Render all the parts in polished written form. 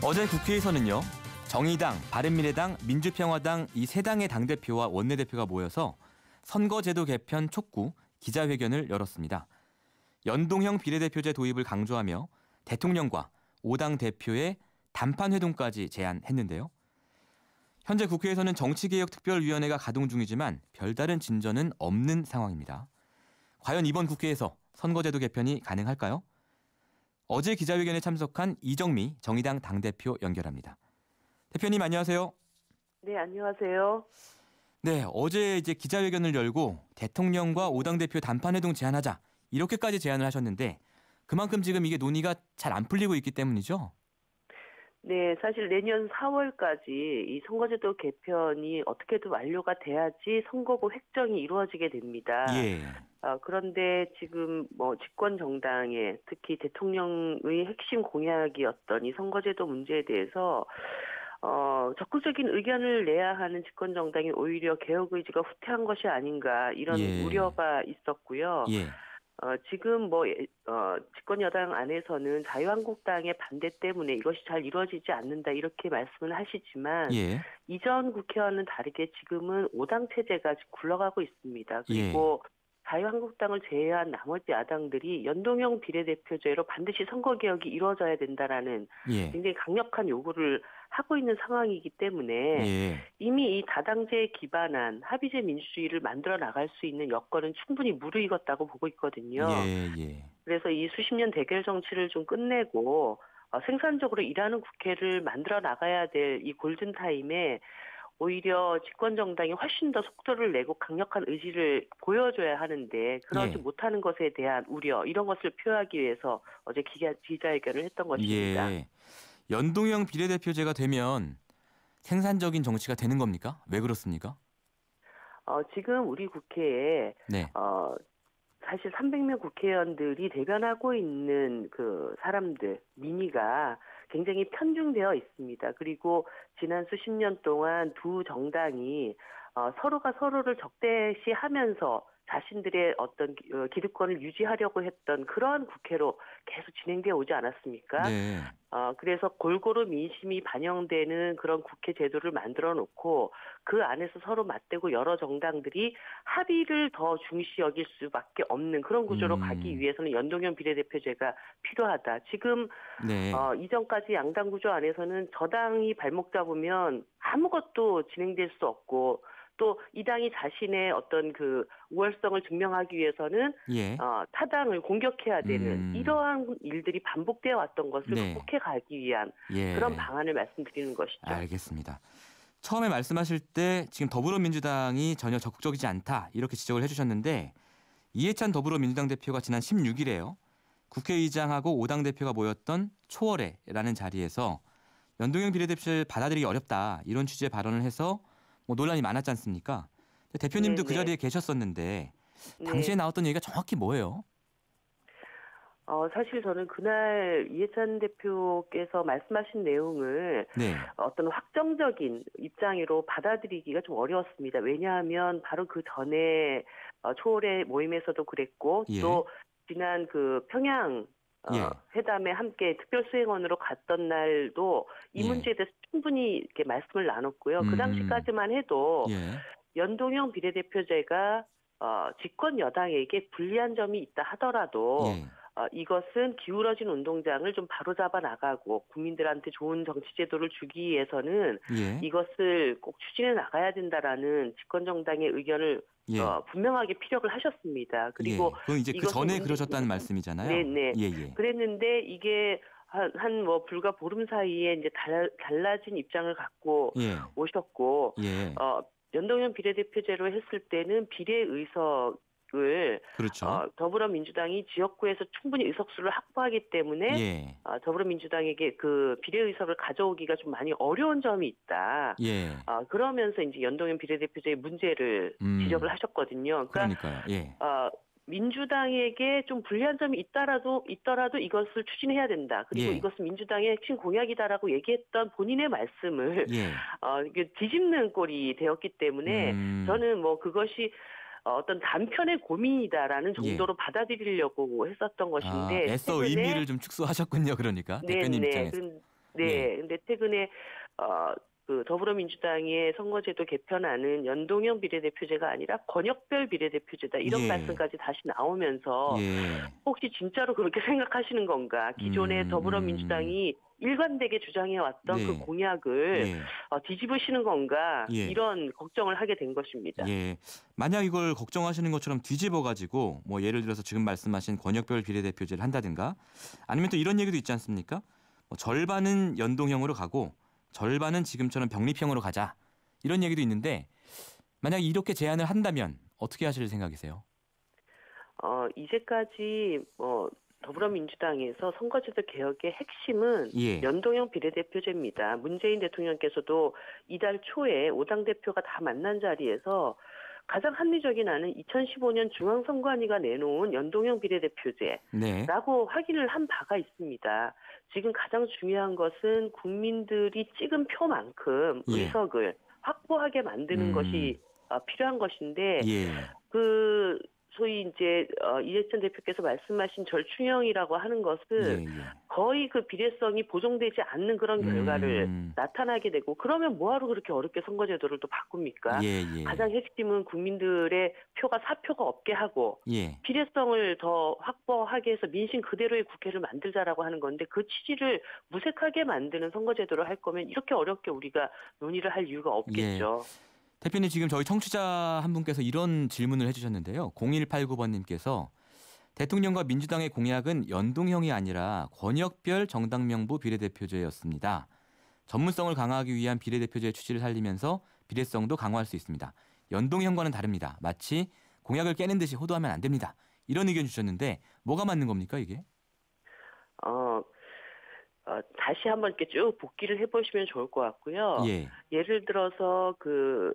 어제 국회에서는요. 정의당, 바른미래당, 민주평화당 이 세 당의 당대표와 원내대표가 모여서 선거제도 개편 촉구 기자회견을 열었습니다. 연동형 비례대표제 도입을 강조하며 대통령과 5당 대표의 단판회동까지 제안했는데요. 현재 국회에서는 정치개혁특별위원회가 가동 중이지만 별다른 진전은 없는 상황입니다. 과연 이번 국회에서 선거제도 개편이 가능할까요? 어제 기자회견에 참석한 이정미 정의당 당대표 연결합니다. 대표님 안녕하세요. 네, 안녕하세요. 네, 어제 이제 기자회견을 열고 대통령과 5당 대표 단판회동 제안하자 이렇게까지 제안을 하셨는데 그만큼 지금 이게 논의가 잘 안 풀리고 있기 때문이죠? 네, 사실 내년 4월까지 이 선거제도 개편이 어떻게든 완료가 돼야지 선거구 획정이 이루어지게 됩니다. 예. 그런데 지금 집권 정당의 특히 대통령의 핵심 공약이었던 이 선거제도 문제에 대해서 적극적인 의견을 내야 하는 집권 정당이 오히려 개혁 의지가 후퇴한 것이 아닌가 이런 우려가 있었고요. 예. 지금 집권 여당 안에서는 자유한국당의 반대 때문에 이것이 잘 이루어지지 않는다 이렇게 말씀을 하시지만 이전 국회와는 다르게 지금은 5당 체제가 굴러가고 있습니다. 그리고 자유한국당을 제외한 나머지 야당들이 연동형 비례대표제로 반드시 선거개혁이 이루어져야 된다라는 굉장히 강력한 요구를 하고 있는 상황이기 때문에 이미 이 다당제에 기반한 합의제 민주주의를 만들어 나갈 수 있는 여건은 충분히 무르익었다고 보고 있거든요. 그래서 이 수십 년 대결 정치를 좀 끝내고 생산적으로 일하는 국회를 만들어 나가야 될 이 골든타임에 오히려 집권 정당이 훨씬 더 속도를 내고 강력한 의지를 보여줘야 하는데 그러지 못하는 것에 대한 우려 이런 것을 표하기 위해서 어제 기자회견을 했던 것입니다. 연동형 비례대표제가 되면 생산적인 정치가 되는 겁니까? 왜 그렇습니까? 지금 우리 국회에 사실 300명 국회의원들이 대변하고 있는 그 사람들 민의가 굉장히 편중되어 있습니다. 그리고 지난 수십 년 동안 두 정당이 서로가 서로를 적대시하면서 자신들의 어떤 기득권을 유지하려고 했던 그러한 국회로 계속 진행되어 오지 않았습니까? 그래서 골고루 민심이 반영되는 그런 국회 제도를 만들어 놓고 그 안에서 서로 맞대고 여러 정당들이 합의를 더 중시 여길 수밖에 없는 그런 구조로 가기 위해서는 연동형 비례대표제가 필요하다. 지금 이전까지 양당 구조 안에서는 저당이 발목 잡으면 아무것도 진행될 수 없고 또 이 당이 자신의 어떤 그 우월성을 증명하기 위해서는 타당을 공격해야 되는 이러한 일들이 반복되어 왔던 것을 극복해 가기 위한 그런 방안을 말씀드리는 것이죠. 알겠습니다. 처음에 말씀하실 때 지금 더불어민주당이 전혀 적극적이지 않다 이렇게 지적을 해주셨는데 이해찬 더불어민주당 대표가 지난 16일에요. 국회의장하고 5당 대표가 모였던 초월회라는 자리에서 연동형 비례대표를 받아들이기 어렵다 이런 취지의 발언을 해서 논란이 많았지 않습니까? 대표님도 그 자리에 계셨었는데 당시에 나왔던 얘기가 정확히 뭐예요? 사실 저는 그날 이해찬 대표께서 말씀하신 내용을 어떤 확정적인 입장으로 받아들이기가 좀 어려웠습니다. 왜냐하면 바로 그 전에 초월회 모임에서도 그랬고 또 지난 그 평양 회담에 함께 특별수행원으로 갔던 날도 이 문제에 대해서 충분히 이렇게 말씀을 나눴고요. 그 당시까지만 해도 연동형 비례대표제가 집권 여당에게 불리한 점이 있다 하더라도 이것은 기울어진 운동장을 좀 바로잡아 나가고 국민들한테 좋은 정치제도를 주기 위해서는 이것을 꼭 추진해 나가야 된다라는 집권 정당의 의견을 분명하게 피력을 하셨습니다. 그리고 그건 이제 그 전에 그러셨다는 말씀이잖아요. 그랬는데 이게 한 불과 보름 사이에 이제 달라진 입장을 갖고 오셨고 연동형 비례대표제로 했을 때는 비례의석을 더불어민주당이 지역구에서 충분히 의석수를 확보하기 때문에 더불어민주당에게 그 비례의석을 가져오기가 좀 많이 어려운 점이 있다. 그러면서 이제 연동형 비례대표제의 문제를 지적을 하셨거든요. 그러니까요. 민주당에게 좀 불리한 점이 있더라도 이것을 추진해야 된다. 그리고 이것은 민주당의 핵심 공약이다라고 얘기했던 본인의 말씀을 이게 뒤집는 꼴이 되었기 때문에 저는 그것이 어떤 단편의 고민이다라는 정도로 받아들이려고 했었던 것인데 애써 의미를 좀 축소하셨군요. 그러니까 대표님 입장에서. 네. 예. 근데 최근에 그 더불어민주당의 선거제도 개편안은 연동형 비례대표제가 아니라 권역별 비례대표제다 이런 예. 말씀까지 다시 나오면서 예. 혹시 진짜로 그렇게 생각하시는 건가? 기존의 더불어민주당이 일관되게 주장해왔던 그 네. 공약을 예. 뒤집으시는 건가? 예. 이런 걱정을 하게 된 것입니다. 예. 만약 이걸 걱정하시는 것처럼 뒤집어 가지고 뭐 예를 들어서 지금 말씀하신 권역별 비례대표제를 한다든가 아니면 또 이런 얘기도 있지 않습니까? 뭐 절반은 연동형으로 가고 절반은 지금처럼 병립형으로 가자. 이런 얘기도 있는데 만약 이렇게 제안을 한다면 어떻게 하실 생각이세요? 이제까지 더불어민주당에서 선거제도 개혁의 핵심은 예. 연동형 비례대표제입니다. 문재인 대통령께서도 이달 초에 5당 대표가 다 만난 자리에서 가장 합리적인 안은 2015년 중앙선관위가 내놓은 연동형 비례대표제라고 네. 확인을 한 바가 있습니다. 지금 가장 중요한 것은 국민들이 찍은 표만큼 예. 의석을 확보하게 만드는 것이 필요한 것인데 예. 그 소위 이제 이해찬 대표께서 말씀하신 절충형이라고 하는 것은 예. 거의 그 비례성이 보존되지 않는 그런 결과를 나타나게 되고 그러면 뭐하러 그렇게 어렵게 선거제도를 또 바꿉니까? 예. 가장 핵심은 국민들의 표가 사표가 없게 하고 예. 비례성을 더 확보하게 해서 민심 그대로의 국회를 만들자라고 하는 건데 그 취지를 무색하게 만드는 선거제도를 할 거면 이렇게 어렵게 우리가 논의를 할 이유가 없겠죠. 예. 대표님 지금 저희 청취자 한 분께서 이런 질문을 해주셨는데요. 0189번님께서 대통령과 민주당의 공약은 연동형이 아니라 권역별 정당명부 비례대표제였습니다. 전문성을 강화하기 위한 비례대표제 취지를 살리면서 비례성도 강화할 수 있습니다. 연동형과는 다릅니다. 마치 공약을 깨는 듯이 호도하면 안 됩니다. 이런 의견 주셨는데 뭐가 맞는 겁니까 이게? 다시 한번 이렇게 쭉 복기를 해보시면 좋을 것 같고요. 예. 예를 들어서 그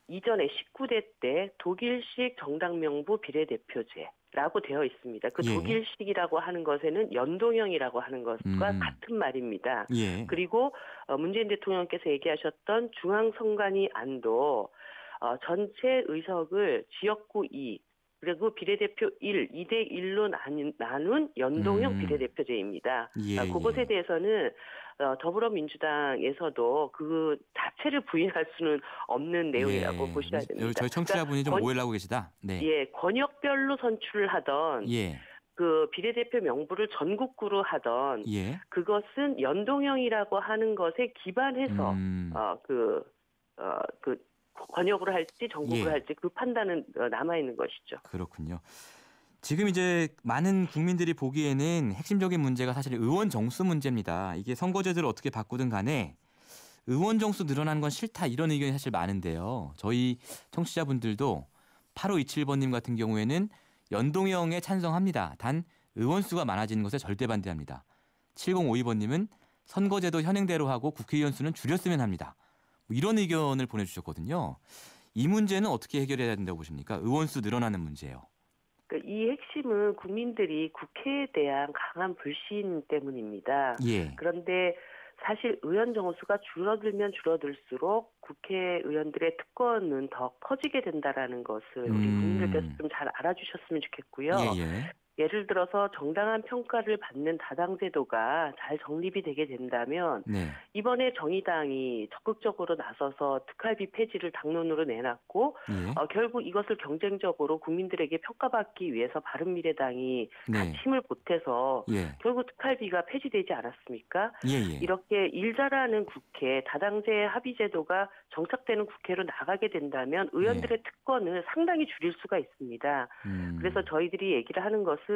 이전에 19대 때 독일식 정당명부 비례대표제라고 되어 있습니다. 그 예. 독일식이라고 하는 것에는 연동형이라고 하는 것과 같은 말입니다. 예. 그리고 문재인 대통령께서 얘기하셨던 중앙선관위 안도 전체 의석을 지역구 2 그리고 비례대표 1, 2대 1로 나눈 연동형 비례대표제입니다. 그것에 대해서는 더불어민주당에서도 그 자체를 부인할 수는 없는 내용이라고 보셔야 됩니다. 저희 청취자분이 좀 오해를 하고 계시다. 네. 예, 권역별로 선출을 하던 그 비례대표 명부를 전국구로 하던 그것은 연동형이라고 하는 것에 기반해서 권역으로 할지 전국으로 할지 그 판단은 남아있는 것이죠. 그렇군요. 지금 이제 많은 국민들이 보기에는 핵심적인 문제가 사실 의원 정수 문제입니다. 이게 선거제도를 어떻게 바꾸든 간에 의원 정수 늘어나는 건 싫다 이런 의견이 사실 많은데요. 저희 청취자분들도 8527번님 같은 경우에는 연동형에 찬성합니다. 단 의원 수가 많아지는 것에 절대 반대합니다. 7052번님은 선거제도 현행대로 하고 국회의원 수는 줄였으면 합니다. 이런 의견을 보내주셨거든요. 이 문제는 어떻게 해결해야 된다고 보십니까? 의원 수 늘어나는 문제예요. 이 핵심은 국민들이 국회에 대한 강한 불신 때문입니다. 그런데 사실 의원 정수가 줄어들면 줄어들수록 국회의원들의 특권은 더 커지게 된다라는 것을 우리 국민들께서 좀 잘 알아주셨으면 좋겠고요. 예를 들어서 정당한 평가를 받는 다당 제도가 잘 정립이 되게 된다면 이번에 정의당이 적극적으로 나서서 특활비 폐지를 당론으로 내놨고 결국 이것을 경쟁적으로 국민들에게 평가받기 위해서 바른미래당이 같이 힘을 보태서 결국 특활비가 폐지되지 않았습니까? 이렇게 일 잘하는 국회, 다당제 합의제도가 정착되는 국회로 나가게 된다면 의원들의 특권을 상당히 줄일 수가 있습니다. 그래서 저희들이 얘기를 하는 것은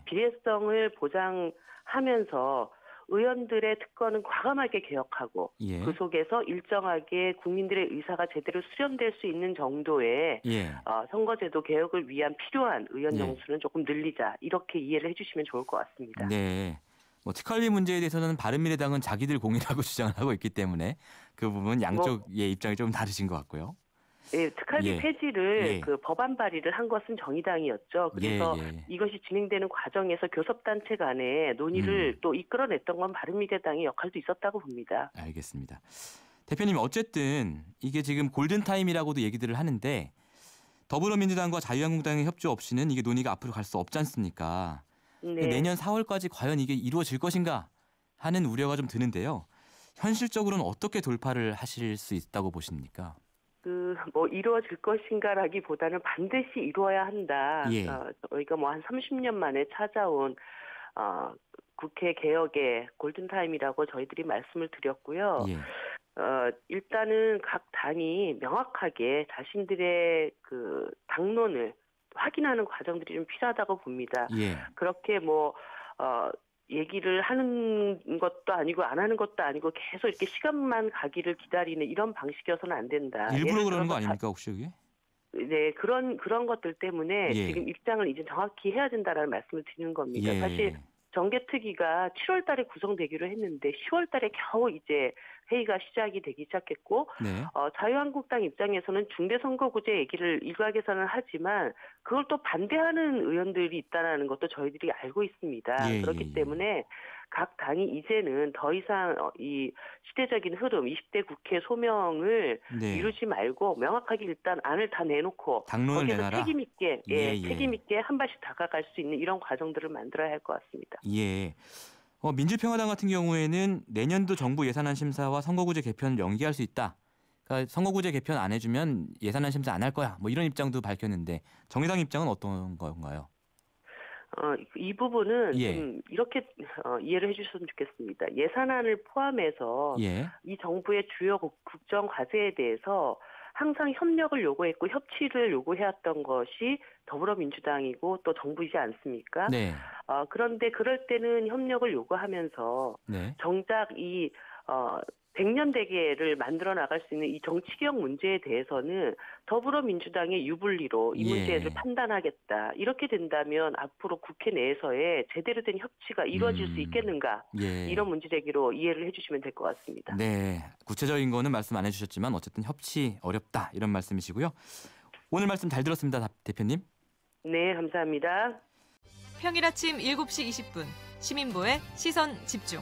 비례성을 보장하면서 의원들의 특권은 과감하게 개혁하고 그 속에서 일정하게 국민들의 의사가 제대로 수렴될 수 있는 정도의 선거제도 개혁을 위한 필요한 의원 정수는 조금 늘리자 이렇게 이해를 해주시면 좋을 것 같습니다. 네. 특활비 문제에 대해서는 바른미래당은 자기들 공이라고 주장을 하고 있기 때문에 그 부분 양쪽의 입장이 좀 다르신 것 같고요. 특활비 폐지를 그 법안 발의를 한 것은 정의당이었죠. 그래서 이것이 진행되는 과정에서 교섭단체 간에 논의를 또 이끌어냈던 건 바른미래당의 역할도 있었다고 봅니다. 알겠습니다. 대표님 어쨌든 이게 지금 골든타임이라고도 얘기들을 하는데 더불어민주당과 자유한국당의 협조 없이는 이게 논의가 앞으로 갈 수 없지 않습니까? 내년 4월까지 과연 이게 이루어질 것인가 하는 우려가 좀 드는데요. 현실적으로는 어떻게 돌파를 하실 수 있다고 보십니까? 이루어질 것인가라기보다는 반드시 이루어야 한다. 예. 저희가 한 30년 만에 찾아온 국회 개혁의 골든타임이라고 저희들이 말씀을 드렸고요. 예. 일단은 각 당이 명확하게 자신들의 그 당론을 확인하는 과정들이 좀 필요하다고 봅니다. 예. 그렇게 얘기를 하는 것도 아니고 안 하는 것도 아니고 계속 이렇게 시간만 가기를 기다리는 이런 방식이어서는 안 된다. 일부러 그러는 거 아닙니까 혹시 그게? 네, 그런 것들 때문에 예. 지금 입장을 이제 정확히 해야 된다라는 말씀을 드리는 겁니다. 예. 사실 정개특위가 7월 달에 구성되기로 했는데 10월 달에 겨우 이제 회의가 시작이 되기 시작했고 네. 자유한국당 입장에서는 중대선거구제 얘기를 일각에서는 하지만 그걸 또 반대하는 의원들이 있다는 것도 저희들이 알고 있습니다. 예, 그렇기 예, 예. 때문에 각 당이 이제는 더 이상 이 시대적인 흐름, 20대 국회 소명을 네. 미루지 말고 명확하게 일단 안을 다 내놓고 당론을 거기서 내놔라. 책임 있게 예. 책임 있게 한 발씩 다가갈 수 있는 이런 과정들을 만들어야 할 것 같습니다. 예. 민주평화당 같은 경우에는 내년도 정부 예산안 심사와 선거구제 개편을 연기할 수 있다. 그러니까 선거구제 개편 안 해주면 예산안 심사 안 할 거야. 이런 입장도 밝혔는데 정의당 입장은 어떤 건가요? 이 부분은 예. 좀 이렇게 이해를 해주셨으면 좋겠습니다. 예산안을 포함해서 예. 이 정부의 주요 국정 과제에 대해서 항상 협력을 요구했고 협치를 요구해왔던 것이 더불어민주당이고 또 정부이지 않습니까? 네. 그런데 그럴 때는 협력을 요구하면서 네. 정작 이 100년 대계를 만들어 나갈 수 있는 이 정치경 문제에 대해서는 더불어민주당의 유불리로 이 문제를 판단하겠다. 이렇게 된다면 앞으로 국회 내에서의 제대로 된 협치가 이루어질 수 있겠는가. 이런 문제 제기로 이해를 해주시면 될 것 같습니다. 네, 구체적인 거는 말씀 안 해주셨지만 어쨌든 협치 어렵다 이런 말씀이시고요. 오늘 말씀 잘 들었습니다, 대표님. 네, 감사합니다. 평일 아침 7시 20분 시민보의 시선 집중.